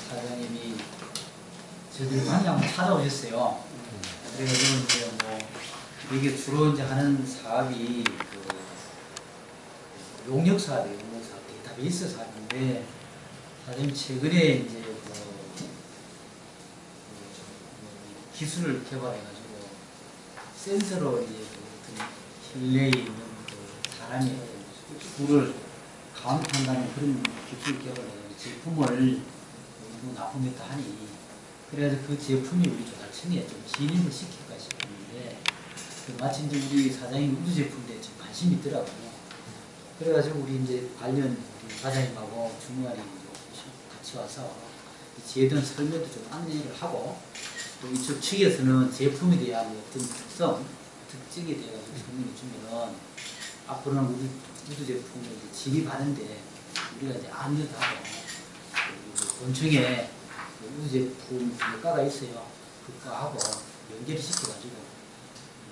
사장님이 저들 방향 찾아오셨어요. 그래가지고 이제 뭐 이게 주로 이제 하는 사업이 그 용역 사업이에요. 용역 사업, 데이터베이스 사업인데 사장님 최근에 이제 기술을 개발해가지고 센서로 이제 그 실내에 있는 그 사람이 불을 카운트한다는 그런 기술을 개발해가지고 제품을 납품했다 하니 그래서 그 제품이 우리 조달청에 좀 진입을 시킬까 싶었는데 그 마침 이제 우리 사장님 우주 제품에 좀 관심이 있더라고요. 그래가지고 우리 이제 관련 우리 과장님하고 주무관이 같이 와서 제도는 설명도 좀 안내를 하고 또 이쪽 측에서는 제품에 대한 어떤 특성, 특징에 대해 설명해 주면은 앞으로는 우리 우주 제품을 진입하는데 우리가 이제 안내도 하고 본청에 우주 제품 과가 있어요. 그거하고 연결을 시켜가지고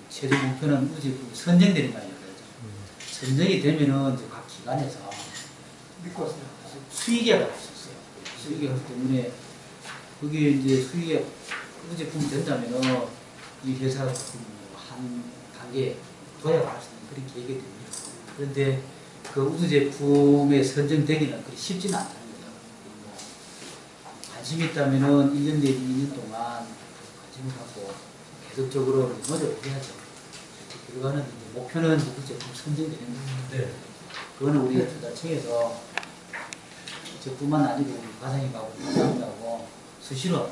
최종 목표는 우주 제품이 선정되는 거 아니에요. 선정이 되면은 이제 각 기관에서 믿고 왔어요. 수의계가 할 수 있어요. 수의계가 때문에 그게 이제 수의계 우주 제품이 된다면은 이 회사가 한 단계 도약할 수 있는 그런 계획이 됩니다. 그런데 그 우주 제품에 선정되기는 그리 쉽지는 않다는 거예요. 뭐 관심이 있다면은 1년 내지 2년 동안 관심을 갖고 계속적으로 노력을 해야죠. 결과는 이제 목표는 우주 제품 선정되는 거예요. 네. 그거는 우리 조달청에서 저뿐만 아니고 우리 과장님하고 과장님하고 수시로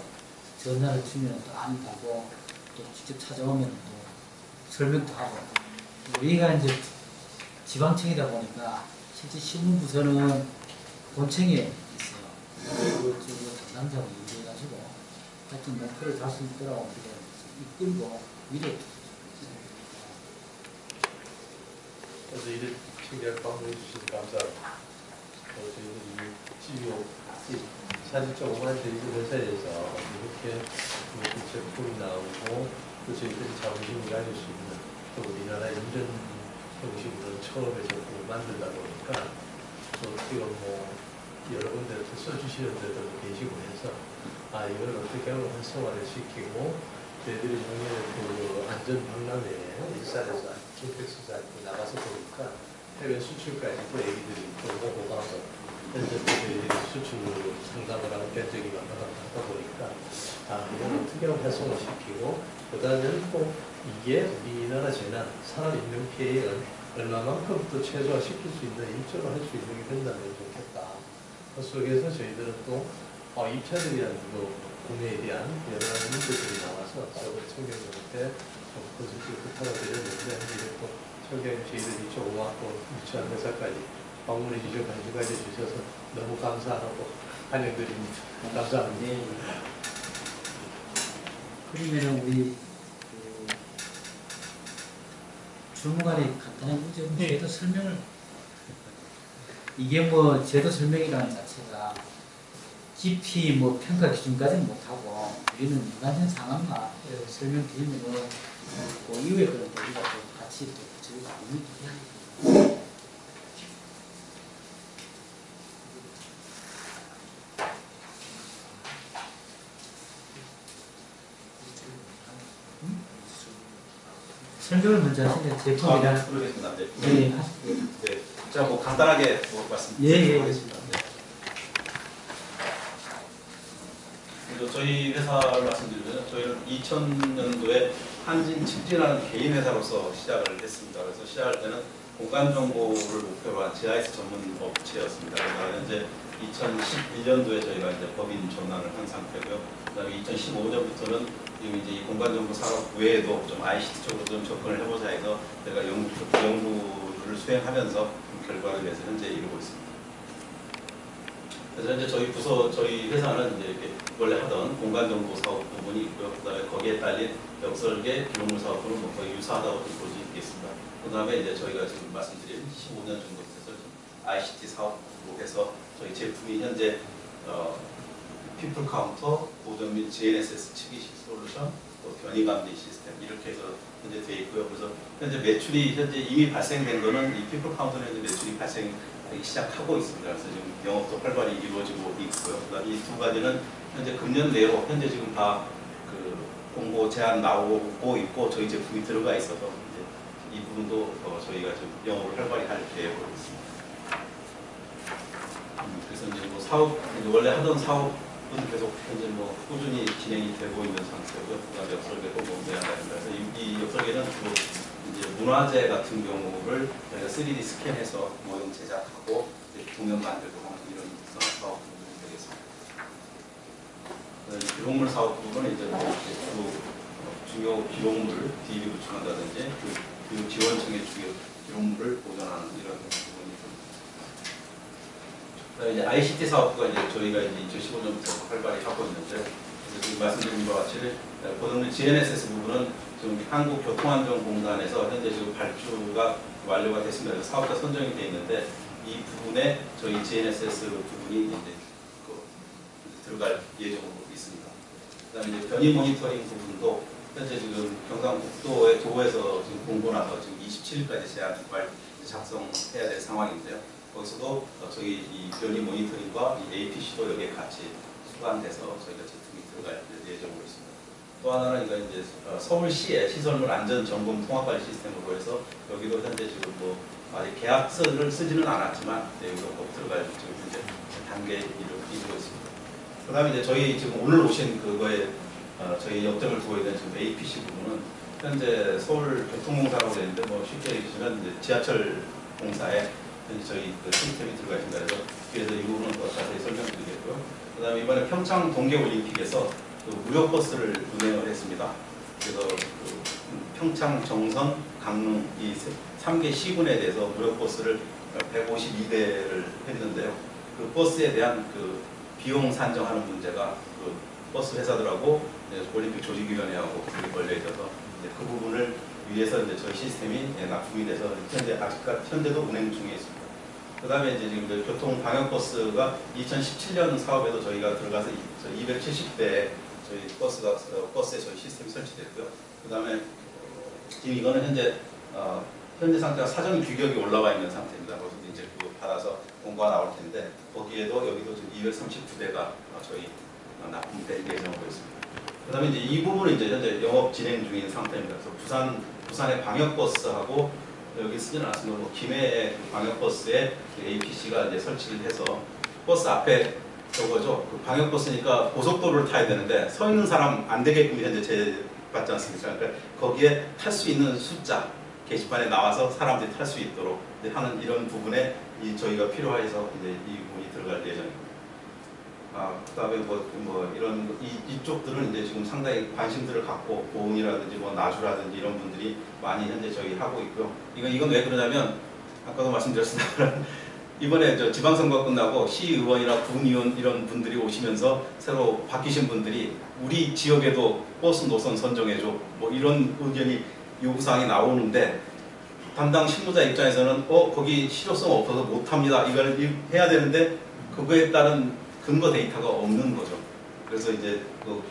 전화를 주면 또 안다고 또 직접 찾아오면 또 설명도 하고 우리가 이제 지방청이다 보니까 실제 신문부서는 본청에 있어요. 그쪽으로 담당자가 얘기해가지고 하여튼 목표를 달 수 있도록 우리가 이끌고 미래 그래서 이를 신기하게 방문해 주셔서 감사합니다. 저희들이 CEO 사실적 5만 대리점 회사에서 이렇게 제품이 나오고 또 저희들이 자부심을 가질 수 있는 또 우리나라 인전 형식으로 처음에 제품을 만들다 보니까 또 지금 뭐 여러 군데 써주시는 데도 계시고 해서 이걸 어떻게 하면 활성화를 시키고 저희들이 작년에 그 안전 박람회 일산에서 킨텍스에서 나가서 보니까 해외 수출까지 또 얘기들이 또 오고 가서 현재 또 저희들이 수출로 상담을 하는 견적이 많다 보니까 이걸 어떻게 하면 활성화시키고 그다음에 또 이게 우리나라 재난, 사람 인명 피해를 얼마만큼 또 최소화시킬 수 있는 일조로 할 수 있는 게 된다면 좋겠다. 그 속에서 저희들은 또 입찰에 대한 구매에 대한 여러 가지 문제들이 나와서 저도 청경님한테 건설을 부탁을 드렸는데 이제 또 청경님 저희들이 조그맣고 유치한 회사까지 방문해 주셔서 관심 가져주셔서 너무 감사하고 환영드립니다. 감사합니다. 네. 그러면은 우리 주무관이 간단한 제도 설명을 이게 뭐 제도 설명이라는 자체가 깊이 뭐 평가 기준까지는 못하고 우리는 일반적인 상황만 설명드리면은 그 이후에 그런 우리가 또 같이 또 저희가 의미도 해야 되고 설명을 먼저 하시면 제품이랑 그러겠습니다. 네. 네. 네. 제가 뭐 간단하게 말씀드리겠습니다. 네. 저희 회사를 말씀드리면 저희는 2000년도에 한진 칩진이라는 개인 회사로서 시작을 했습니다. 그래서 시작할 때는 공간 정보를 목표로 한 GIS 전문 업체였습니다. 그래서 현재 2011년도에 저희가 이제 법인 전환을 한 상태고요. 그다음에 2015년부터는 이제 이 공간 정보 산업 외에도 좀 ICT 쪽으로 좀 접근을 해보자 해서 저희가 연구를 수행하면서 결과를 내서 현재 이루고 있습니다. 그래서 현재 저희 회사는 이제 이렇게 원래 하던 공간정보 사업 부분이 있고요. 그다음에 거기에 딸린 역설계 기록물 사업 부분은 뭐 거의 유사하다고 볼 수 있겠습니다. 그다음에 이제 저희가 지금 말씀드린 15년 정도 돼서 ICT 사업으로 해서 저희 제품이 현재 피플 카운터, 보존 및 GNSS 측이식 솔루션, 또 변이 감지 시스템 이렇게 해서 현재 되어 있고요. 그래서 현재 매출이 현재 이미 발생된 거는 이 피플 카운터는 현재 매출이 발생 되기 시작하고 있습니다. 그래서 지금 영업도 활발히 이루어지고 있고요. 이 두 가지는 현재 금년 내로 현재 지금 다 그 공고 제안 나오고 있고 저희 제품이 들어가 있어서 이제 이 부분도 저희가 지금 영업을 활발히 할 계획으로 있습니다. 그래서 이제 뭐 사업 이제 원래 하던 사업은 계속 현재 뭐 꾸준히 진행이 되고 있는 상태고요. 그다음에 역설계도 뭐 내한다는 그래서 이 역설계는 주로 이제 문화재 같은 경우를 저희가 3D 스캔해서 모형 제작하고 공연 만들고 하는 이런 사업 부분이 되겠습니다. 기록물 사업 부분은 이제 뭐 주로 중요 기록물을 DB 구축한다든지 그 지원청의 주요 기록물을 보존하는 이런 부분이 있습니다. 이제 ICT 사업부가 이제 저희가 이제 2015년부터 활발히 하고 있는데 지금 말씀드린 바와 같이 고등부 GNSS 부분은 지금 한국교통안전공단에서 현재 지금 발주가 완료가 됐습니다. 그래서 사업자 선정이 되어 있는데 이 부분에 저희 GNSS 부분이 이제 들어갈 예정으로 있습니다. 그다음에 이제 변이 모니터링 부분도 현재 지금 경상북도의 도에서 지금 공고 나서 지금 27일까지 제안 작성해야 될 상황인데요. 거기서도 저희 이 변이 모니터링과 이 APC도 여기에 같이 수반돼서 저희가 제품이 들어갈 예정으로 있습니다. 또 하나는 이제 서울시의 시설물 안전 점검 통합관리 시스템으로 해서 여기도 현재 지금 뭐 아직 계약서를 쓰지는 않았지만 여기도 꼭 들어갈 지금 현재 단계에 이루고 있습니다. 그다음에 이제 저희 지금 오늘 오신 그거에 저희 역점을 두고 있는 지금 APC 부분은 현재 서울 교통공사라고 되어 있는데 뭐 쉽게 얘기하면 이제 지하철 공사에 현재 저희 그 시스템이 들어가 있습니다. 그래서 이 부분은 더 자세히 설명드리겠고요. 그다음에 이번에 평창 동계올림픽에서 그 무료 버스를 운행을 했습니다. 그래서 그 평창, 정선, 강릉 이 3개 시군에 대해서 무료 버스를 152대를 했는데요. 그 버스에 대한 그 비용 산정하는 문제가 그 버스 회사들하고 올림픽 조직위원회하고 걸려 있어서 그 부분을 위해서 이제 저희 시스템이 납품이 돼서 현재도 운행 중에 있습니다. 그다음에 이제 지금 교통 방역 버스가 2017년 사업에도 저희가 들어가서 270대 저희 버스에 저희 시스템이 설치됐고요. 그다음에 지금 이거는 현재 상태가 사전 규격이 올라와 있는 상태입니다. 그래서 이제 그거 받아서 공고가 나올 텐데 거기에도 여기도 지금 239대가 저희 납품될 예정으로 있습니다. 그다음에 이제 이 부분은 이제 현재 영업 진행 중인 상태입니다. 그래서 부산의 방역 버스하고 여기 쓰지는 않았습니다. 뭐 김해의 방역 버스에 APC가 이제 설치를 해서 버스 앞에 저거죠. 그 방역 버스니까 고속도로를 타야 되는데 서 있는 사람 안 되게끔 현재 제받지 않습니까? 그러니까 거기에 탈 수 있는 숫자 게시판에 나와서 사람들이 탈 수 있도록 하는 이런 부분에 저희가 필요해서 이제 이 부분이 들어갈 예정입니다. 그다음에 뭐 이런 이쪽들은 이제 지금 상당히 관심들을 갖고 보훈이라든지 뭐 나주라든지 이런 분들이 많이 현재 저희 하고 있고요. 이건 왜 그러냐면 아까도 말씀드렸습니다. 이번에 지방선거 끝나고 시의원이나 군의원 이런 분들이 오시면서 새로 바뀌신 분들이 우리 지역에도 버스 노선 선정해줘 뭐 이런 의견이 요구사항이 나오는데 담당 실무자 입장에서는 거기 실효성 없어서 못합니다. 이걸 해야 되는데 그거에 따른 근거 데이터가 없는 거죠. 그래서 이제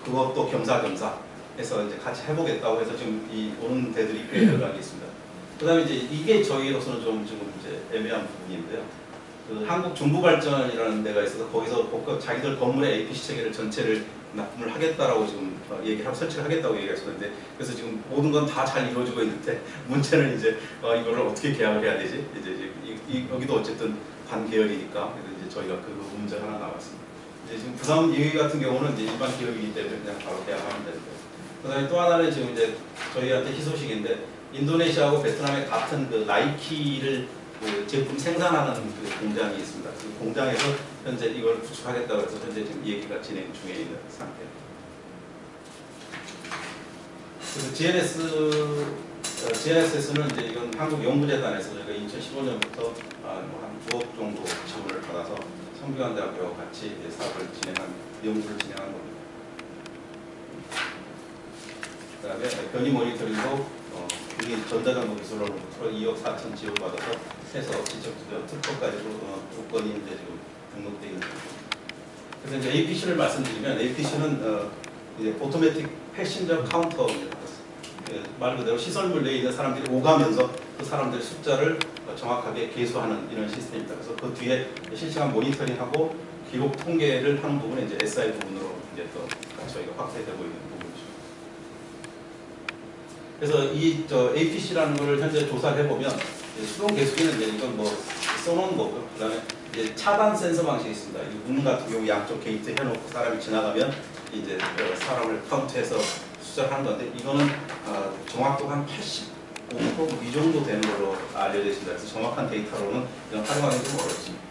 그것도 겸사겸사 해서 이제 같이 해보겠다고 해서 지금 오는 데들이 꽤 들어가게 있습니다. 그다음에 이제 이게 저희로서는 좀 지금 이제 애매한 부분인데요. 그 한국정부발전이라는 데가 있어서 거기서 자기들 건물의 APC 체계를 전체를 납품을 하겠다라고 지금 얘기하고 설치를 하겠다고 얘기했었는데 그래서 지금 모든 건 다 잘 이루어지고 있는데 문제는 이제 이거를 어떻게 계약을 해야 되지? 이제 여기도 어쨌든 반계열이니까 그래서 이제 저희가 그 문제 하나 나왔습니다. 이제 지금 부산 여기 같은 경우는 이제 일반 기업이기 때문에 그냥 바로 계약하면 되는데 그다음에 또 하나는 지금 이제 저희한테 희소식인데 인도네시아하고 베트남의 같은 그 나이키를 그 제품 생산하는 그 공장이 있습니다. 그 공장에서 현재 이걸 구축하겠다고 해서 현재 지금 얘기가 진행 중에 있는 상태입니다. 그래서 GNSS는 이제 이건 한국연구재단에서 저희가 2015년부터 한 9억 정도 지원을 받아서 성균관대학교와 같이 사업을 연구를 진행한 겁니다. 그다음에 변이 모니터링도 우리 전자정보 기술로부터 2억 4천 지원 받아서 해서 지적주도 특허까지도 조건이 이제 지금 등록되어 있는 겁니다. 그래서 이제 APC를 말씀드리면 APC는 이제 오토매틱 패신저 카운터입니다. 말 그대로 시설물 내에 있는 사람들이 오가면서 그 사람들의 숫자를 정확하게 계수하는 이런 시스템입니다. 그래서 그 뒤에 실시간 모니터링하고 기록 통계를 하는 부분은 이제 SI 부분으로 이제 또 저희가 확대되고 있는 부분이죠. 그래서 이 APC라는 걸 현재 조사를 해보면 수동 계수기는 이제 이건 뭐 써놓은 거고요. 그다음에 이제 차단 센서 방식이 있습니다. 문 같은 경우 양쪽 게이트 해놓고 사람이 지나가면 이제 사람을 카운트해서 수정하는 건데 이거는 정확도가 한 85%이 정도 되는 걸로 알려져 있습니다. 그래서 정확한 데이터로는 이런 활용하기 좀 어렵습니다.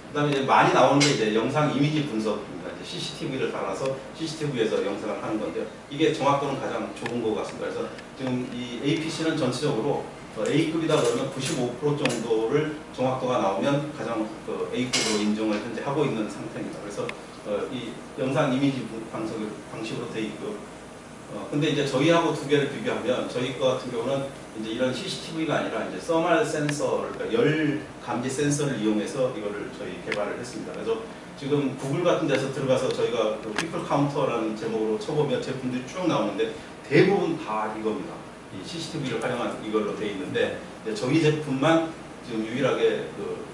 그다음에 이제 많이 나오는 게 이제 영상 이미지 분석입니다. 이제 CCTV를 달아서 CCTV에서 영상을 하는 건데요. 이게 정확도는 가장 좋은 것 같습니다. 그래서 지금 이 APC는 전체적으로 A급이다 그러면 95% 정도를 정확도가 나오면 가장 A급으로 인정을 현재 하고 있는 상태입니다. 그래서 이 영상 이미지 방식으로 되어 있고요. 근데 이제 저희하고 두 개를 비교하면 저희 거 같은 경우는 이제 이런 CCTV가 아니라 이제 서멀 센서, 그러니까 열 감지 센서를 이용해서 이거를 저희 개발을 했습니다. 그래서 지금 구글 같은 데서 들어가서 저희가 피플 카운터라는 제목으로 쳐보면 제품들이 쭉 나오는데 대부분 다 이겁니다. 이 CCTV를 활용한 이걸로 되어 있는데 저희 제품만 지금 유일하게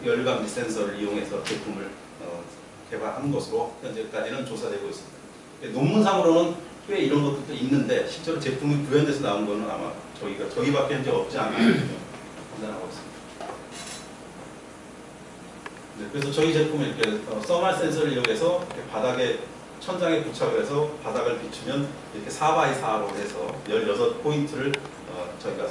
열 감지 센서를 이용해서 제품을 개발한 것으로 현재까지는 조사되고 있습니다. 논문상으로는 꽤 이런 것들도 있는데 실제로 제품이 구현돼서 나온 거는 아마 저희밖에 현재 없지 않나 판단하고 있습니다. 네, 그래서 저희 제품을 이렇게 서멀 센서를 이용해서 이렇게 바닥에 천장에 부착을 해서 바닥을 비추면 이렇게 4x4로 해서 16포인트를 저희가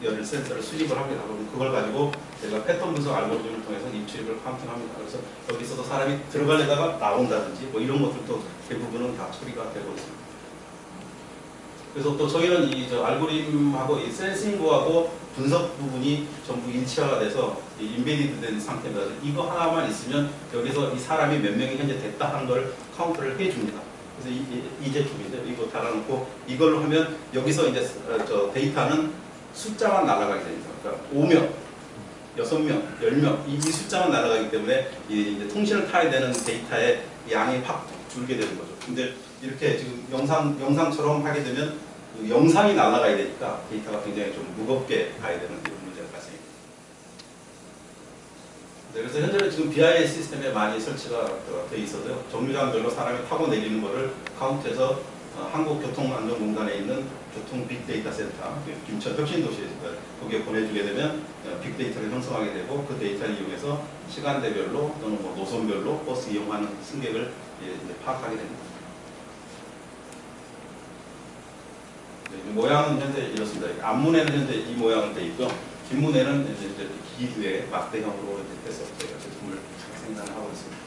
열 센서를 수집을 합니다. 그럼 그걸 가지고 제가 패턴 분석 알고리즘을 통해서 입출입을 카운팅합니다. 그래서 여기서도 사람이 들어가려다가 나온다든지 뭐 이런 것들도 대부분은 다 처리가 되고 있습니다. 그래서 또 저희는 이 알고리즘하고 이 센싱하고 분석 부분이 전부 일치화가 돼서 인베디드 된 상태입니다. 이거 하나만 있으면 여기서 이 사람이 몇 명이 현재 됐다 하는 걸 카운트를 해줍니다. 그래서 이 제품인데 이거 달아놓고 이걸로 하면 여기서 이제 데이터는 숫자만 날아가게 됩니다. 그러니까 5명, 6명, 10명 이 숫자만 날아가기 때문에 이제 통신을 타야 되는 데이터의 양이 확 줄게 되는 거죠. 근데 이렇게 지금 영상처럼 하게 되면 영상이 날아가야 되니까 데이터가 굉장히 좀 무겁게 가야 되는 이런 문제가 발생합니다. 네, 그래서 현재는 지금 BIS 시스템에 많이 설치가 되어 있어서요. 정류장별로 사람이 타고 내리는 거를 카운트해서 한국교통안전공단에 있는 교통 빅데이터 센터, 김천 혁신도시에서 거기에 보내주게 되면 빅데이터를 형성하게 되고 그 데이터를 이용해서 시간대별로 또는 뭐 노선별로 버스 이용하는 승객을 이제 파악하게 됩니다. 네, 모양은 현재 이렇습니다. 앞문에는 현재 이 모양으로 되어 있고요. 뒷문에는 이제 기두의 막대형으로 해서 저희가 제품을 생산을 하고 있습니다.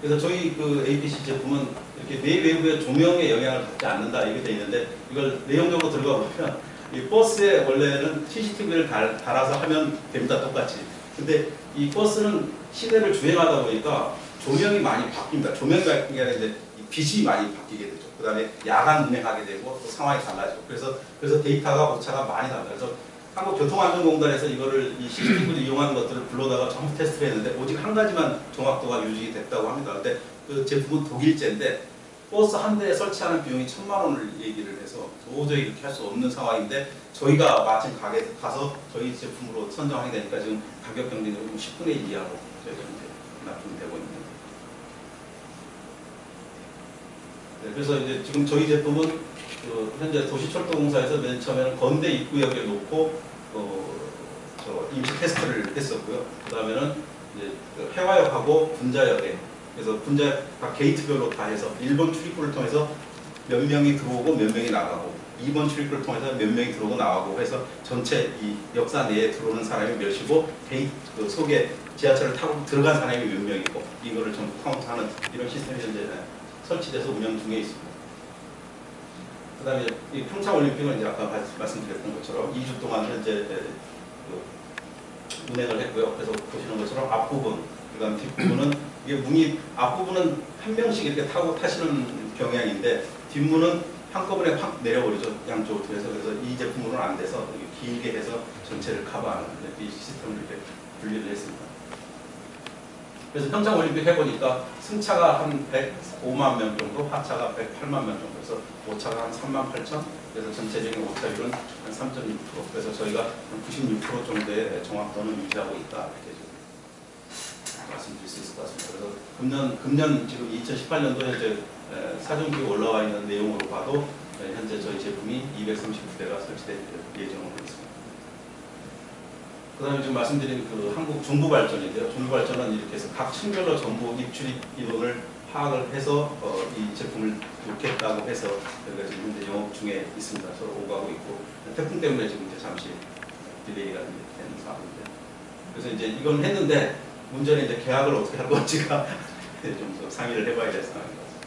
그래서 저희 그 APC 제품은 이렇게 내외부의 조명에 영향을 받지 않는다 이렇게 되어 있는데 이걸 내용적으로 들어가 보면 이 버스에 원래는 CCTV를 달아서 하면 됩니다 똑같이. 근데 이 버스는 시대를 주행하다 보니까 조명이 많이 바뀝니다. 조명이 바뀌는 게 아니라 이제 빛이 많이 바뀌게 되죠. 그 다음에 야간 운행하게 되고 또 상황이 달라지고 그래서 데이터가 오차가 많이 납니다. 그래서 한국교통안전공단에서 이거를 이 CCTV를 이용하는 것들을 불러다가 전부 테스트를 했는데 오직 한 가지만 정확도가 유지가 됐다고 합니다. 근데 그 제품은 독일제인데 버스 한 대에 설치하는 비용이 1,000만 원을 얘기를 해서 도저히 이렇게 할 수 없는 상황인데 저희가 마침 가서 저희 제품으로 선정하게 되니까 지금 가격 경쟁력이 10분의 1 이하로 저희가 납품이 되고 있는 거예요. 네, 그래서 이제 지금 저희 제품은 현재 도시철도공사에서 맨 처음에는 건대 입구역에 놓고 임시 테스트를 했었고요. 그 다음에는 이제 해화역하고 분자역에 그래서 분자역 각 게이트별로 다 해서 1번 출입구를 통해서 몇 명이 들어오고 몇 명이 나가고 2번 출입구를 통해서 몇 명이 들어오고 나가고 해서 전체 이 역사 내에 들어오는 사람이 몇이고 게이트 속에 지하철을 타고 들어간 사람이 몇 명이고 이거를 전부 카운트하는 이런 시스템이 현재 설치돼서 운영 중에 있습니다. 그 다음에 이 평창올림픽은 이제 아까 말씀드렸던 것처럼 2주 동안 현재 운행을 했고요. 그래서 보시는 것처럼 앞부분, 그 다음 뒷부분은 이게 문이 앞부분은 한 명씩 이렇게 타시는 경향인데 뒷문은 한꺼번에 확 내려버리죠. 양쪽으로 그래서 이 제품으로는 안 돼서 길게 해서 전체를 커버하는 이 시스템을 이렇게 분리를 했습니다. 그래서 평창올림픽 해보니까 승차가 한 105만 명 정도, 하차가 108만 명 정도, 그래서 오차가 한 3만 8천, 그래서 전체적인 오차율은 한 3.6%, 그래서 저희가 한 96% 정도의 정확도는 유지하고 있다, 이렇게 좀 말씀드릴 수 있을 것 같습니다. 그래서 금년 지금 2018년도에 이제 사전기에 올라와 있는 내용으로 봐도 현재 저희 제품이 239대가 설치될 예정으로 있습니다. 그 다음에 지금 말씀드린 그 한국 중부발전인데요. 중부발전은 이렇게 해서 각 층별로 전부 입출입 인원을 파악을 해서 이 제품을 놓겠다고 해서 저희가 지금 현재 영업 중에 있습니다. 서로 오가고 있고 태풍 때문에 지금 이제 잠시 딜레이가 되는 상황인데, 그래서 이제 이건 했는데 문제는 이제 계약을 어떻게 할 건지가 좀 더 상의를 해봐야 될 상황인 것 같습니다.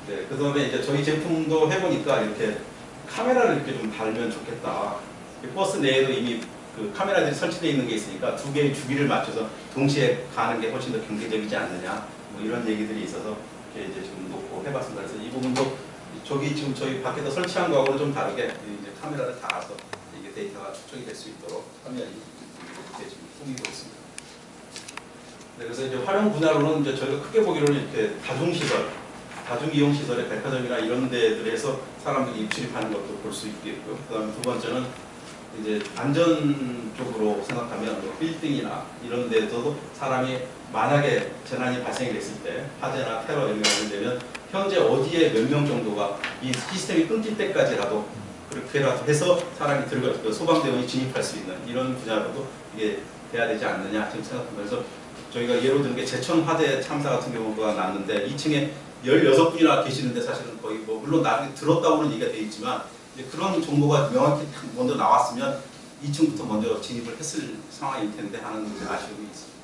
네, 그 다음에 이제 저희 제품도 해보니까 이렇게 카메라를 이렇게 좀 달면 좋겠다. 버스 내에도 이미 그 카메라들이 설치되어 있는 게 있으니까 두 개의 주기를 맞춰서 동시에 가는 게 훨씬 더 경제적이지 않느냐, 뭐 이런 얘기들이 있어서 이렇게 이제 지금 놓고 해봤습니다. 그래서 이 부분도 저기 지금 저희 밖에서 설치한 거하고는 좀 다르게 이제 카메라를 달아서 이게 데이터가 축적이 될 수 있도록 화면이 이렇게 지금 꾸미고 있습니다. 네, 그래서 이제 활용 분야로는 이제 저희가 크게 보기로는 이렇게 다중시설, 다중이용시설의 백화점이나 이런 데들에서 사람들이 입출입하는 것도 볼 수 있겠고요. 그 다음에 두 번째는 이제 안전 쪽으로 생각하면 뭐 빌딩이나 이런 데서도 사람이 만약에 재난이 발생이 됐을 때 화재나 테러 이런 게 발생되면 현재 어디에 몇 명 정도가 이 시스템이 끊길 때까지라도 그렇게라도 해서 사람이 들어가서 소방대원이 진입할 수 있는 이런 분야로도 이게 돼야 되지 않느냐 지금 생각하면서 저희가 예로 드는 게 제천 화재 참사 같은 경우가 났는데 2층에 16분이나 계시는데 사실은 거의 뭐 물론 나중에 들었다고는 얘기가 되어 있지만 그런 정보가 명확히 먼저 나왔으면 2층부터 먼저 진입을 했을 상황일 텐데 하는 아쉬움이 있습니다.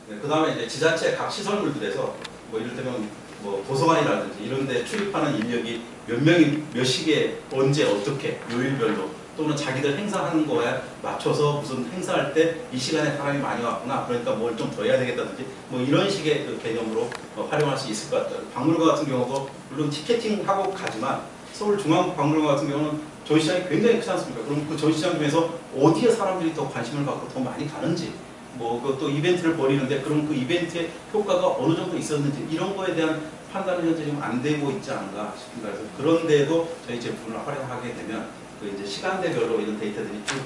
네, 그 다음에 이제 지자체 각 시설물들에서 뭐 이를테면 뭐 도서관이라든지 이런 데 출입하는 인력이 몇 명이 몇 시기에 언제 어떻게 요일별로 또는 자기들 행사하는 거에 맞춰서 무슨 행사할 때 이 시간에 사람이 많이 왔구나 그러니까 뭘 좀 더 해야 되겠다든지 뭐 이런 식의 그 개념으로 활용할 수 있을 것 같아요. 박물관 같은 경우도 물론 티켓팅하고 가지만 서울중앙박물관 같은 경우는 전시장이 굉장히 크지 않습니까? 그럼 그 전시장 중에서 어디에 사람들이 더 관심을 갖고 더 많이 가는지 뭐 또 이벤트를 벌이는데 그럼 그 이벤트의 효과가 어느 정도 있었는지 이런 거에 대한 판단은 현재 지금 안 되고 있지 않은가 싶습니다. 그래서 그런 데에도 저희 제품을 활용하게 되면 그 이제 시간대별로 이런 데이터들이 쭉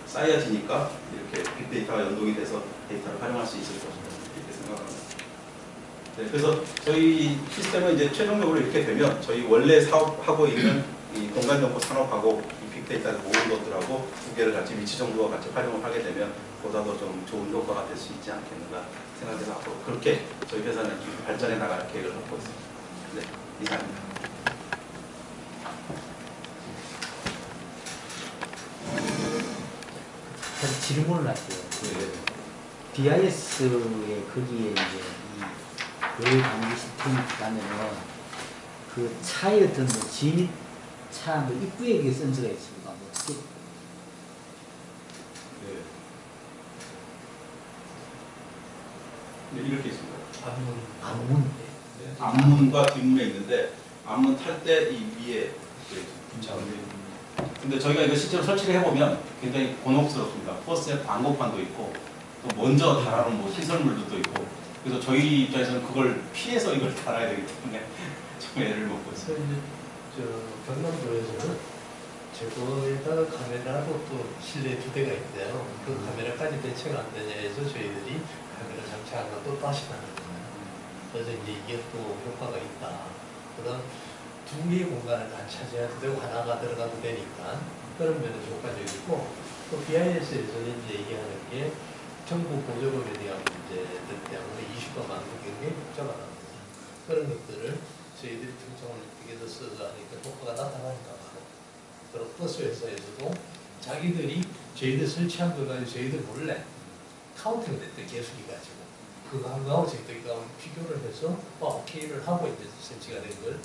쌓여지니까 이렇게 빅데이터가 연동이 돼서 데이터를 활용할 수 있을 것이다 이렇게 생각합니다. 네, 그래서 저희 시스템은 이제 최종적으로 이렇게 되면 저희 원래 사업하고 있는 이 공간정보 산업하고 이 빅데이터를 모은 것들하고 두 개를 같이 위치 정보와 같이 활용을 하게 되면 보다 더 좀 좋은 효과가 될 수 있지 않겠는가 생각해서 앞으로 그렇게 저희 회사는 발전해 나갈 계획을 갖고 있습니다. 네, 이상입니다. 질문을 할게요. BIS에 거기에 이제 이 요일 감지 시스템이 가면은 그 차의 어떤 뭐 진입차 뭐 입구에 그 센서가 있습니까? 뭐 어떻게? 네, 이렇게 있습니다. 앞문. 네, 앞문과 뒷문에 있는데 앞문 탈 때 이 위에 근데 저희가 이거 실제로 설치를 해보면 굉장히 곤혹스럽습니다. 버스에 광고판도 있고 또 먼저 달아놓은 뭐 시설물들도 있고 그래서 저희 입장에서는 그걸 피해서 이걸 달아야 되기 때문에 좀 애를 먹고 있어요. 경남도에서는 제거에다가 카메라로 또 실내 2대가 있대요. 그 카메라까지 대체가 안 되냐 해서 저희들이 카메라 장착한 것도 다시 하는 거예요. 그래서 이제 이게 또 효과가 있다. 그다음 2개의 공간을 다 차지해도 되고 하나가 들어가도 되니까 그런 면에서 효과적이고 또 BIS에서는 이제 얘기하는 게 정부 보조금에 대한 문제들 때문에 이슈가 많고 굉장히 복잡하다. 그런 것들을 저희들이 평창올림픽에서 써서 하니까 효과가 나타나니까 바로 그리고 버스 회사에서도 자기들이 저희들 설치한 거 가지고 저희들 몰래 카운팅을 했대 계속이 가지고 그거 한 거하고 저희들이 비교를 해서 오케이를 하고 이제 설치가 된 걸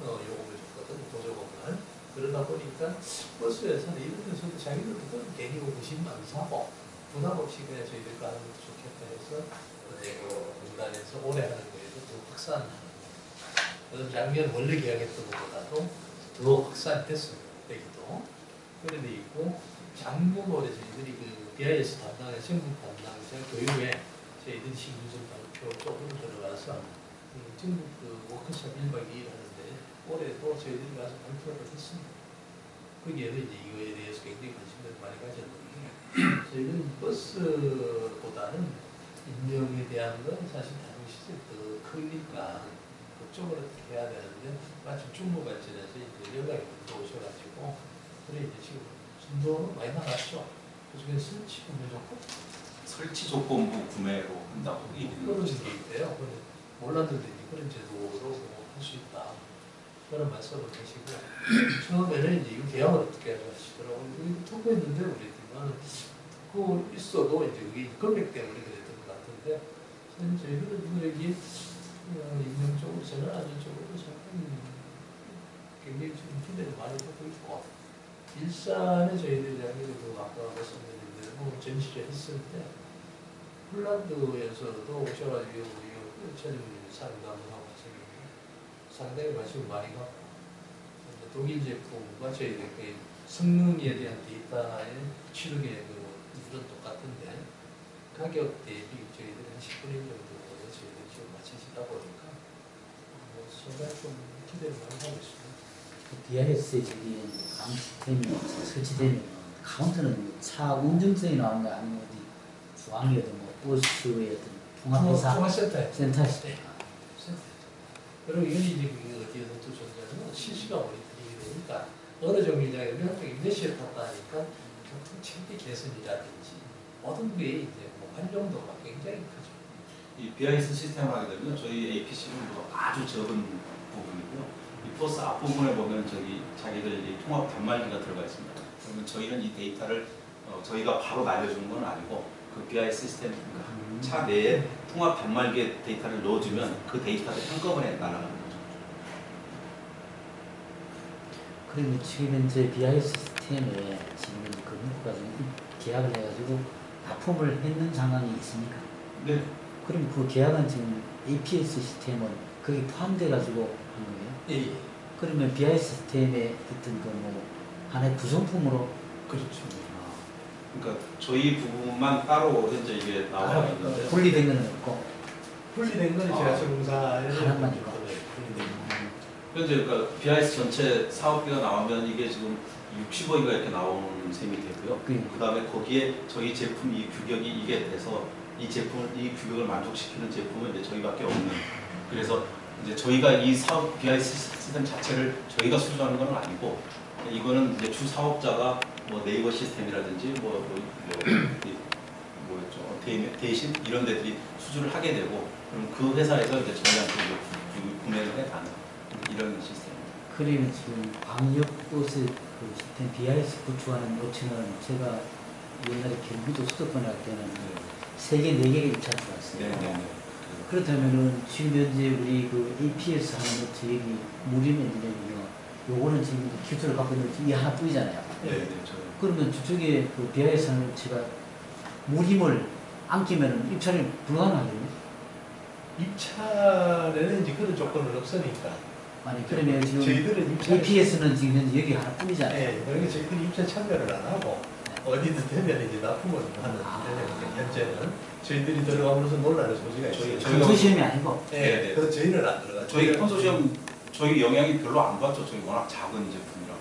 요금을 줬거든 보조금을. 그러다 보니까 버스 회사는 이런 데서도 자기들도 그런 괜히 의심 안 사고 부담 없이 그냥 저희들 거 하는 것도 좋겠다 해서 이제 그 공단에서 오래 하는 거에도 더 확산하는 거예요. 그래서 작년 원래 계약했던 것보다도 더 확산됐어요. 여기도. 그래 돼 있고 작년 올해 저희들이 그 BIS 담당의 전국 담당자 교육에 저희들이 신규적 발표 쪽으로 들어가서 전국 그 워크숍 1박 2일 하는데 올해도 저희들이 가서 발표를 했습니다. 거기에도 이제 이거에 대해서 굉장히 관심을 많이 가졌는데 저희들은 버스보다는 인명에 대한 건 사실 다른 시설이 더 크니까 그쪽으로 어떻게 해야 되는데 마침 중부발전에서 이제 연락이 오셔가지고 그래 이제 지금 진도는 많이 나갔죠. 그중에 설치 구매 조건 설치 조건부 구매로 한다고 얘기는 그런 게 있대요. 근데 몰랐는데 이제 그런 제도로 할 수 있다. 그런 말씀을 하시고 처음에는 이제 이 계약을 어떻게 하시더라고요. 이거 통보했는데 우리 팀은 그거 있어도 이제 그게 금액 때문에 그랬던 것 같은데 저희들은 여기 인명 쪽으로 저는 안전 쪽으로 굉장히 지금 기대를 많이 하고 있고 일산에 저희들이 그 아까 말씀드린 대로 전시를 했을 때 폴란드에서도 오셔가지고 우리 전임님 상담을 하고 상당히 관심을 많이 갖고 독일 제품과 저희들 그 성능에 대한 데이터의 취득의 그 이들은 똑같은데 가격 대비 저희들이 한 10분의 1 정도 저희들이 지금 맞춰지다 보니까 상당히 좀 기대를 많이 하고 있습니다. BIS의 저기 강 시스템이 설치되면 카운터는 차 운전성이 나오는 거 아니면 어디 중앙이든 뭐 버스의 어떤 통합회사 센터에 그리고 이건 이제 어디에서 또 존재하면 실시간 모니터링이 되니까 어느 정류장이면 몇 시에 탔다 하니까 교통 체계 개선이라든지 모든 게 이제 뭐 활용도가 굉장히 크죠. 이 BIS 시스템을 하게 되면 저희 APC는 아주 적은 부분이고요. 이 버스 앞부분에 보면 자기들 이 통합 단말기가 들어가 있습니다. 그러면 저희는 이 데이터를 저희가 바로 날려주는 건 아니고 그 BIS 시스템 차 내에 통합 단말기에 데이터를 넣어주면 그 데이터를 한꺼번에 날아가는 거죠. 그러면 지금 현재 BIS 시스템에 지금 금융부가 지금 계약을 해가지고 납품을 했는 상황이 있습니까? 네. 그럼 그 계약은 지금 APS 시스템은 거기 포함돼가지고 한 거예요? 예, 예. 그러면 BIS 시스템에 어떤 그 하나의 구성품으로 그렇죠. 그러니까 저희 부분만 따로 현재 이게 나와 있는데 분리된 건 없고 분리된 건 제가 정사에 하나만 있고. 현재 그러니까 BIS 전체 사업비가 나오면 이게 지금 60억인가 이렇게 나오는 셈이 되고요. 그 다음에 거기에 저희 제품 이 규격이 이게 돼서 이 규격을 만족시키는 제품은 이제 저희밖에 없는. 그래서 이제 저희가 이 사업 BIS 시스템 자체를 저희가 수주하는 건 아니고 이거는 이제 주 사업자가 뭐 네이버 시스템이라든지 뭐였죠 대신 이런 데들이 수주를 하게 되고 그럼 그 회사에서 이제 저희한테 구매를 해가는 이런 시스템입니다. 그러면 지금 광역버스 그 시스템 BIS 구축하는 업체는 제가 옛날에 경기도 수도권에 갈 때는 세계 4개가 입찰 들어왔어요. 네네네. 그렇다면은 지금 현재 우리 그 APS 하는 업체 여기 무림 엔지니어링이요. 요거는 지금 기술을 갖고 있는 이 하나뿐이잖아요. 네네. 그러면 저쪽에 그 BIS 하는 업체가 무림을 안 끼면은 입찰이 불가능하거든요. 입찰에는 이제 그런 조건은 없으니까. 아니 그러면 지금 저희들은 입찰 APS는 지금 현재 여기 하나뿐이잖아요. 네, 그러니까 저희들이 입찰 참여를 안 하고 어디든 되면 이제 납품을 하는 현재는 저희들이 들어가면서 논란의 소지가 있어요. 컨소시엄이 아니고. 네, 그래서 저희는 안 들어가죠. 저희 컨소시엄 저희 영향이 별로 안 받죠. 저희 워낙 작은 제품이라.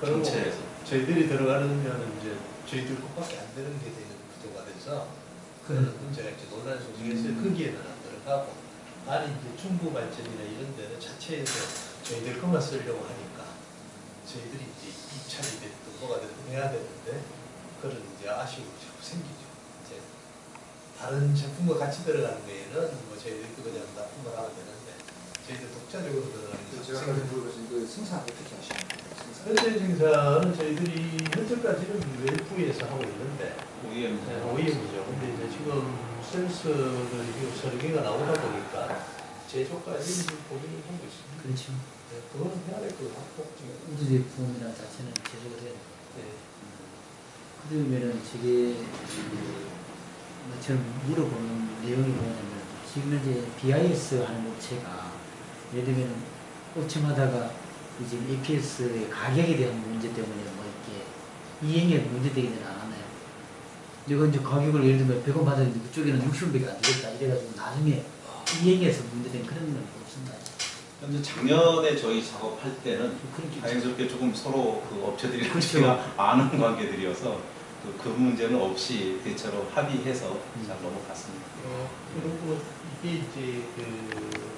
전체에서. 저희들이 들어가면 이제 저희들 것밖에 안 되는 게 되는 구조가 돼서 그런 문제가 이제 논란의 소지가 있어요. 거기에는 안 들어가고 아니 이제 중부 발전이나 이런 데는 자체에서 저희들 것만 쓰려고 하니까 저희들이 이제 입찰이 됐든 뭐가 됐든 해야 되는데 그런 이제 아쉬움이 자꾸 생기죠. 이제 다른 제품과 같이 들어가는 데에는 뭐 저희들이 그냥 납품을 하면 되는데 저희들 독자적으로 들어가는 게 제가 아까 물어보신 그 생산 어떻게 하시나요? 현재 증사는 저희들이 현재까지는 웰프에서 하고 있는데 OEM. OEM이죠. 근데 이제 지금 센서를 설계가 나오다 보니까 제조까지 지금 고민을 하고 있습니다. 그렇죠. 네, 그거는 해야 될 것 같고 지금. 우주 제품이나 자체는 제조가 돼요. 네. 그러면은 저게 저는 물어보는 내용이 뭐냐면 지금 현재 BIS 하는 업체가 예를 들면 업체마다가 지금 APS의 가격에 대한 문제 때문에 뭐 이렇게 이행에 문제되기는 않았나요? 내가 이제 가격을 예를 들면 100원 받았는데 그쪽에는 60원밖에 안 되겠다 이래가지고 나중에 이 얘기에서 문제된 그런 건 없습니다. 현재 작년에 저희 작업할 때는 그렇게 다행스럽게 조금 서로 그 업체들이랑 그렇죠. 저희가 아는 관계들이어서 그 문제는 없이 대체로 합의해서 잘 넘어갔습니다. 그리고 이게 이제 그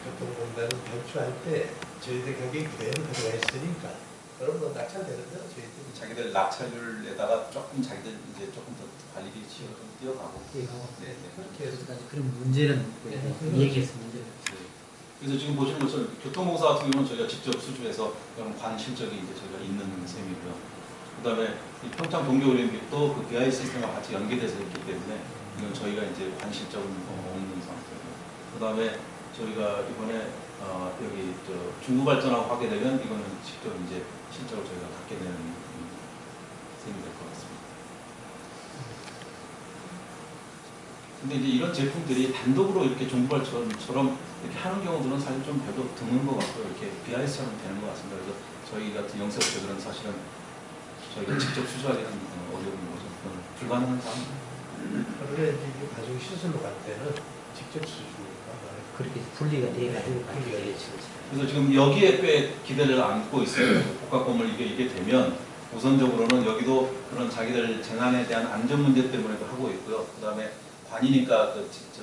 교통공단을 변출할 때 저희들 가격이 그대로 가져가 있으니까 그런 거 낙찰되는 대로 저희들이 자기들 낙찰률에다가 조금 자기들 이제 조금 더 관리비 치고 좀 뛰어가고. 얘기하고 네, 네. 그렇게 해서 그래서까지 그런 문제는 없고 이 얘기에서 문제는 없어요. 그래서 지금 보시는 것처럼 교통공사 같은 경우는 저희가 직접 수주해서 그런 관 실적이 이제 저희가 있는 셈이고요. 그다음에 이 평창 동계올림픽도 그 BI 시스템과 같이 연계돼서 있기 때문에 이건 저희가 이제 관 실적은 없는 상태고요. 그다음에 저희가 이번에 여기 중구 발전하고 하게 되면 이거는 직접 이제 실적을 저희가 갖게 되는 셈이 될 것 같습니다. 근데 이제 이런 제품들이 단독으로 이렇게 중구발전처럼 이렇게 하는 경우들은 사실 좀 별로 드문 것 같고요. 이렇게 BIS처럼 되는 것 같습니다. 그래서 저희 같은 영세업체들은 사실은 저희가 직접 수주하기는 어려운 거죠. 그건 불가능한 상황입니다. 그런데 이제 가지고 시설로 갈 때는 직접 수주가 그렇게 분리가 돼가지고 분리가 되겠죠. 그래서 지금 여기에 꽤 기대를 안고 있어요. 복합 건물 이게 되면 우선적으로는 여기도 그런 자기들 재난에 대한 안전 문제 때문에도 하고 있고요. 그 다음에 관이니까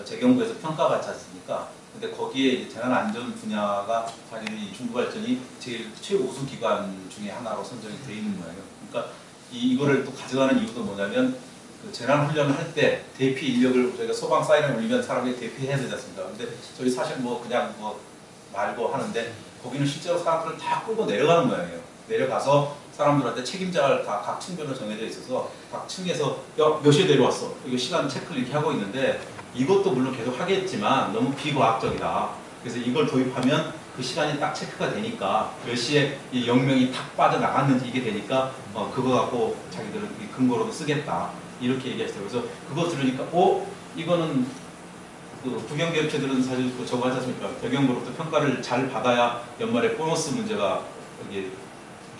재경부에서 평가받지 않습니까? 근데 거기에 이제 재난 안전 분야가 자기들 이 중구발전이 제일 최우수 기관 중에 하나로 선정이 되어 있는 모양이에요. 그러니까 이거를 또 가져가는 이유도 뭐냐면 그 재난 훈련을 할 때 대피 인력을 저희가 소방 사이렌 울리면 사람이 대피해야 되지 않습니까? 근데 저희 사실 그냥 말고 하는데 거기는 실제로 사람들을 다 끌고 내려가는 모양이에요. 내려가서 사람들한테 책임자가 각 층별로 정해져 있어서 각 층에서 몇 시에 내려왔어. 이거 시간 체크를 이렇게 하고 있는데 이것도 물론 계속 하겠지만 너무 비과학적이다. 그래서 이걸 도입하면 그 시간이 딱 체크가 되니까 몇 시에 이 영명이 탁 빠져나갔는지 이게 되니까 그거 갖고 자기들은 근거로도 쓰겠다. 이렇게 얘기했어요. 그래서 그거 들으니까 이거는 그 국영기업체들은 사실 저거 하지 않습니까? 배경으로부터 평가를 잘 받아야 연말에 보너스 문제가 여기에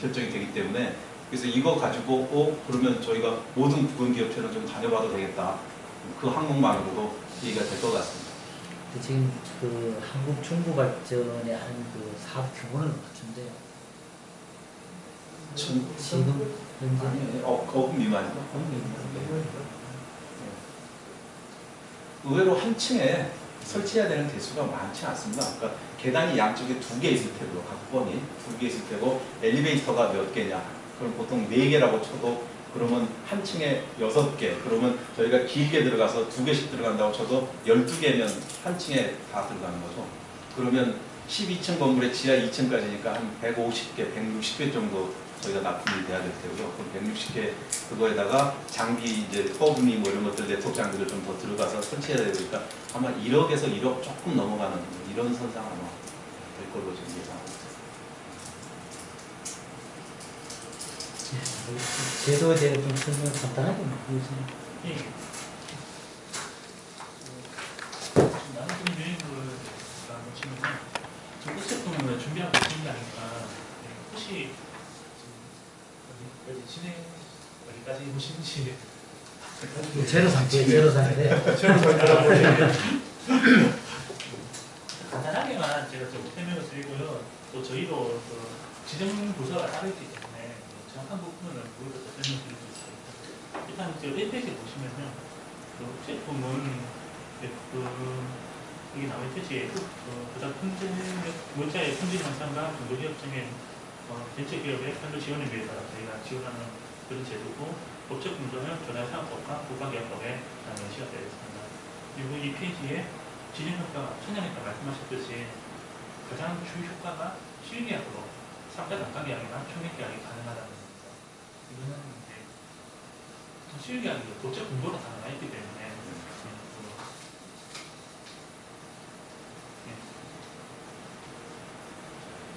결정이 되기 때문에 그래서 이거 가지고 그러면 저희가 모든 국영기업체는 좀 다녀봐도 되겠다. 그 항목만으로도 얘기가 될 것 같습니다. 지금 그 한국 중구발전에 하는 그 사업 규모는 어떤데요? 지금 현재는 거금 미만이요? 의외로 한 층에 설치해야 되는 대수가 많지 않습니다. 그러니까 계단이 양쪽에 2개 있을 테고 각 번이 2개 있을 테고 엘리베이터가 몇 개냐? 그럼 보통 4개라고 쳐도 그러면 한 층에 6개. 그러면 저희가 길게 들어가서 2개씩 들어간다고 쳐도 12개면 한 층에 다 들어가는 거죠. 그러면 12층 건물의 지하 2층까지니까 한 150개, 160개 정도 저희가 납품이 돼야 될 테고요. 그럼 160개 그거에다가 장비 이제 허브니 이런 것들 네트워크 장비를 좀 더 들어가서 설치해야 되니까 아마 1억에서 1억 조금 넘어가는 이런 선상 아마 될 걸로 지금 예상하고 있습니다. 제도에 대해 좀 설명 간단하게 해주세요. 예. 나는 유행을 보시면은 지금 꽃제품을 준비하고 있는 게 아닐까. 혹시 어디 진행 어디까지 보시는지 제로 상태인데 간단하게만 제가 좀 설명을 드리고요. 또 저희도 그 지정 부서가 따로 있기 때문에 정확한 부분을 모여서 설명드릴 수 있습니다. 일단 저 1페이지 보시면요. 그 제품은 여기 나와 있듯이 부자 문자의 품질 향상과 중소기업청의 벤처기업의 편도 지원을 위해서 저희가 지원하는 그런 제도고 법적 공정은 조달사업법과 국가기업법에 명시가 되어 있습니다. 그리고 이 페이지에 진행효과가 천연니까 말씀하셨듯이 가장 주 효과가 실계약으로 3차 단가계약이나 총액계약이 가능하다는 겁니다. 이거는 실계약이 법적 근거로 다 나와 있기 때문에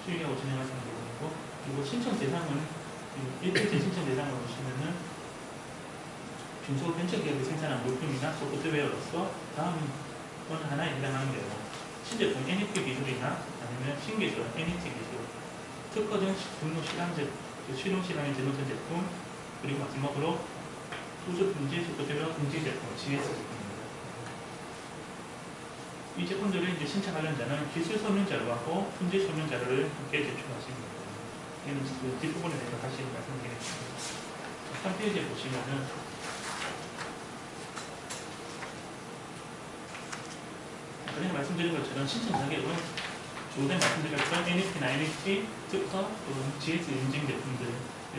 실계약으로 진행하시는 부분이고, 그리고 신청 대상은 1페이지 신청 대상을 보시면은 중소벤처기업이 생산한 물품이나 소프트웨어로서 다음 어느 하나에 해당하는 경우 신제품 NET 기술이나 아니면 신기술 NET 기술, 특허된 분노 실험제 실용실험의 제조된 제품, 그리고 마지막으로 우주 품질 속도대로 공지 제품 GS 제품입니다. 이 제품들을 이제 신차 관련자는 기술 설명 자료하고 품질 설명 자료를 함께 제출하시면 됩니다. 이는 그 뒷부분에 대해서 다시 말씀드리겠습니다. 3페이지에 보시면은 전에 말씀드린 것처럼 신청 자격은 조대 말씀드렸던 NFT나 NFT, 특허, 또는 GS 인증 제품들에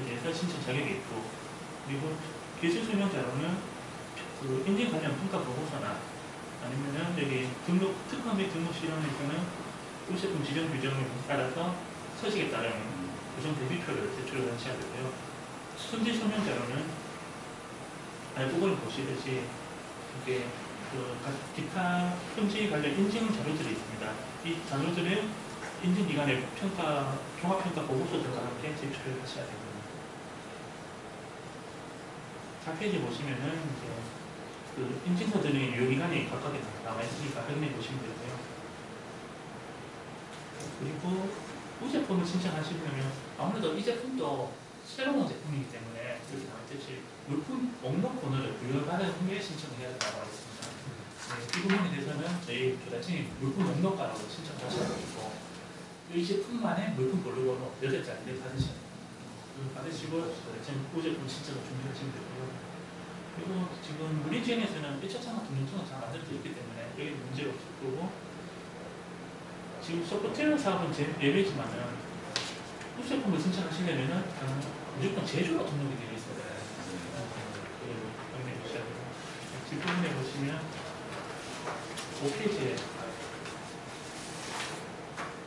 대해서 신청 자격이 있고, 그리고 기술 설명 자료는 그 인증 관련 평가 보고서나 아니면은 여기 등록 특허 및 등록 실험에서는 우제품 지정 규정에 따라서 서식에 따른 구성 대비표를 제출을 하셔야 되고요. 품질 설명 자료는 부분을 보시듯이 이게 기타 품질 관련 인증 자료들이 있습니다. 이 자료들은 인증기관의 평가, 종합평가 보고서들과 함께 제출을 하셔야 됩니다. 4페이지 보시면은 이제 그 인증서들의 유효기간이 각각에 나와 있으니까 확인해 보시면 되고요. 그리고 우제품을 신청하시려면 아무래도 이 제품도 새로운 제품이기 때문에 여기 나와 있듯이 물품 목록 번호를 부여받은 후에 신청을 해야 나와 있습니다. 네, 이 부분에 대해서는 저희 조달청이 물품 목록가라고 신청하셔야 되고, 이 제품만의 물품 번호번호 8자리를 받으셔야 됩니다. 받으시고 조달청 우제품 신청을 준비하시면 되고요. 그리고 지금 우리지원에서는 1차 창업 등록증은 잘 만들어져 있기 때문에 여기는 문제가 없을 거고, 지금 소프트웨어 사업은 예외지만은 우제품을 신청하시려면은 무조건 제조로 등록이 되어 있어요. 그리고 확인해 주셔야 되고, 뒷부분에 보시면 5페이지에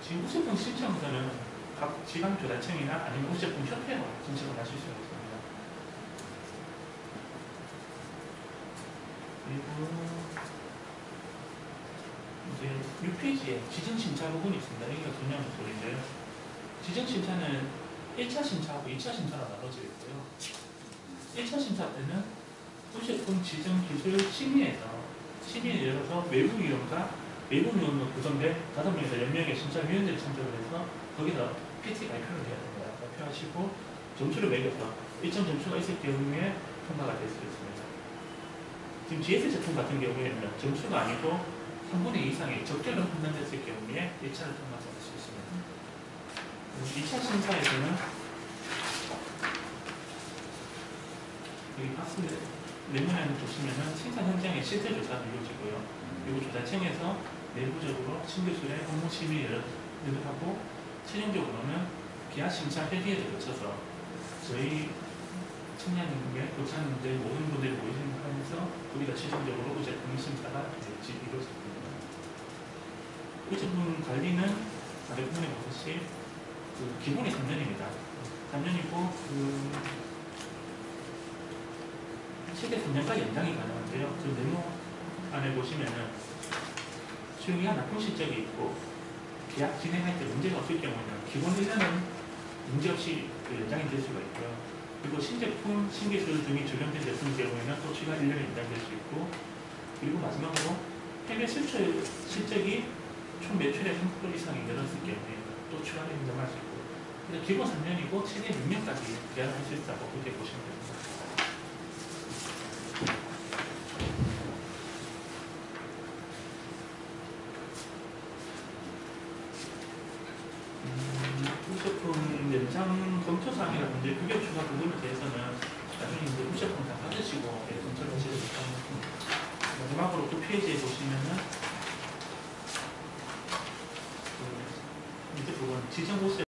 지금 우제품 신청서는 각 지방 조달청이나 아니면 우제품 협회로 신청을 하실 수가 있습니다. 그리고 이제 6페이지에 지정심사 부분이 있습니다. 여기가 중요한 부분인데요. 지정심사는 1차 심사하고 2차 심사로 나눠져 있고요. 1차 심사 때는 우제품 지정 기술 심의에서 심의에 열어서 외부위원과 외부위원으로 구성된 5명에서 10명의 심사위원들이 참석을 해서 거기서 PT 발표를 해야 됩니다. 발표하시고 점수를 매겨서 1점 점수가 있을 경우에 통과가 될 수 있습니다. 지금 GS 제품 같은 경우에는 점수가 아니고 3분의 2 이상의 적절한 판단됐을 경우에 1차를 통과할 수 있습니다. 2차 심사에서는 여기 박스 내문에는 보시면은 생산 현장의 실태 조사가 이루어지고요. 그리고 조달청에서 내부적으로 신규술의 업무 심의를 하고, 최종적으로는 계약 심사 회의를 거쳐서 저희 청량인의 고창인들 모든 분들이 모이면서 우리가 최종적으로 우제품 심사가 이루어집니다. 우제품 관리는 아래 부분에 보듯이 기본이 3년입니다. 3년이고 최대 3년까지 연장이 가능한데요. 그 네모 안에 보시면은 수용이가 납품 실적이 있고 계약 진행할 때 문제가 없을 경우에는 기본 1년은 문제없이 연장이 될 수가 있고요. 그리고 신제품, 신기술 등이 적용된 제품의 경우에는 또 추가 1년이 연장될 수 있고, 그리고 마지막으로 해외 수출 실적이 총 매출의 3% 이상이 늘었을 경우에 또 추가 연장할 수 있고, 그래서 기본 3년이고 최대 6년까지 계약할 수 있다고 그렇게 보시면 됩니다. 우제품 연장 검토사항이라든지 규격 추가 부분에 대해서는 나중에 이제 우제품 다 받으시고 검토를 하셔야 됩니다. 마지막으로 9페이지에 보시면은 밑에 부분 지정 우제